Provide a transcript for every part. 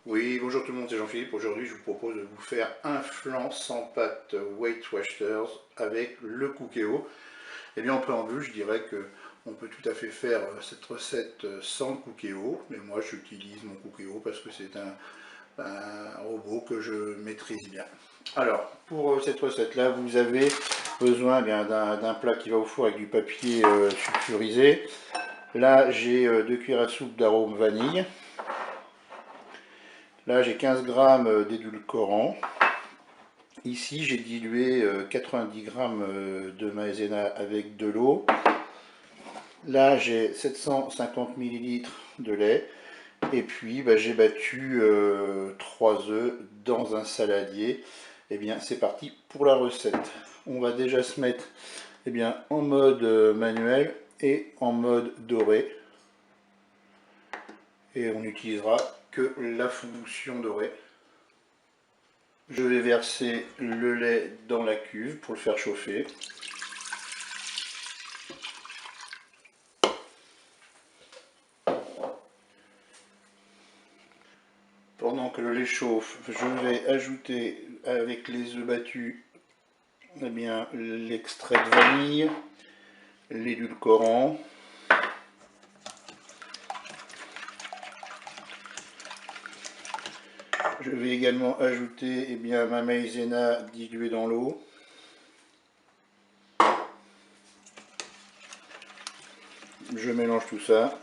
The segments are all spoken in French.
Oui, bonjour tout le monde, c'est Jean-Philippe. Aujourd'hui, je vous propose de vous faire un flan sans pâte Weight Watchers avec le Cookéo. Et bien en préambule, je dirais que on peut tout à fait faire cette recette sans le Cookéo, mais moi j'utilise mon Cookéo parce que c'est un robot que je maîtrise bien. Alors, pour cette recette-là, vous avez besoin d'un plat qui va au four avec du papier sulfurisé. Là, j'ai 2 cuillères à soupe d'arôme vanille. Là, j'ai 15 g d'édulcorant. Ici, j'ai dilué 90 g de maïzena avec de l'eau. Là, j'ai 750 ml de lait. Et puis, j'ai battu 3 œufs dans un saladier. Et bien, c'est parti pour la recette. On va déjà se mettre en mode manuel et en mode doré. Et on n'utilisera que la fonction dorée. Je vais verser le lait dans la cuve pour le faire chauffer. Pendant que le lait chauffe, je vais ajouter avec les œufs battus l'extrait de vanille, l'édulcorant, je vais également ajouter ma maïzena diluée dans l'eau. Je mélange tout ça.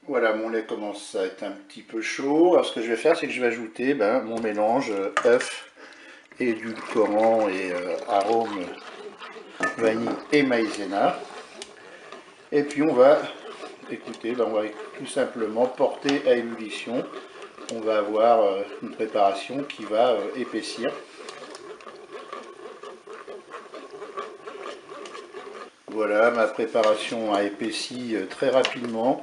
Voilà, mon lait commence à être un petit peu chaud. Alors ce que je vais faire, c'est que je vais ajouter mon mélange œuf, édulcorant et arôme vanille et maïzena. Et puis on va, on va tout simplement porter à ébullition. On va avoir une préparation qui va épaissir. Voilà, ma préparation a épaissi très rapidement.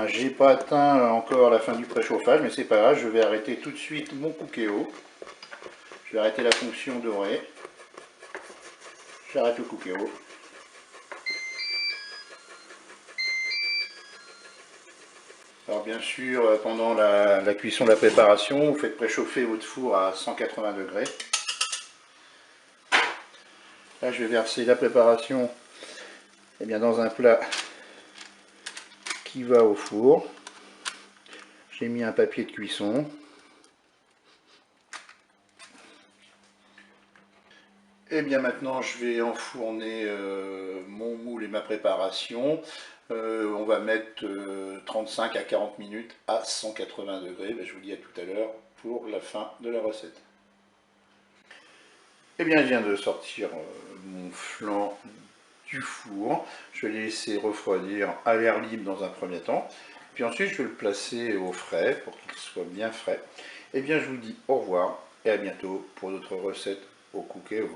J'ai pas atteint encore la fin du préchauffage, mais c'est pas grave, je vais arrêter tout de suite mon Cookéo. Je vais arrêter la fonction dorée. J'arrête le Cookéo. Alors bien sûr, pendant la cuisson de la préparation, vous faites préchauffer votre four à 180 degrés. Là, je vais verser la préparation dans un plat qui va au four. J'ai mis un papier de cuisson. Et bien maintenant, je vais enfourner mon moule et ma préparation. On va mettre 35 à 40 minutes à 180 degrés. Je vous dis à tout à l'heure pour la fin de la recette. Et bien, je viens de sortir mon flan du four. Je vais le laisser refroidir à l'air libre dans un premier temps. Puis ensuite, je vais le placer au frais pour qu'il soit bien frais. Et bien, je vous dis au revoir et à bientôt pour d'autres recettes au Cookéo.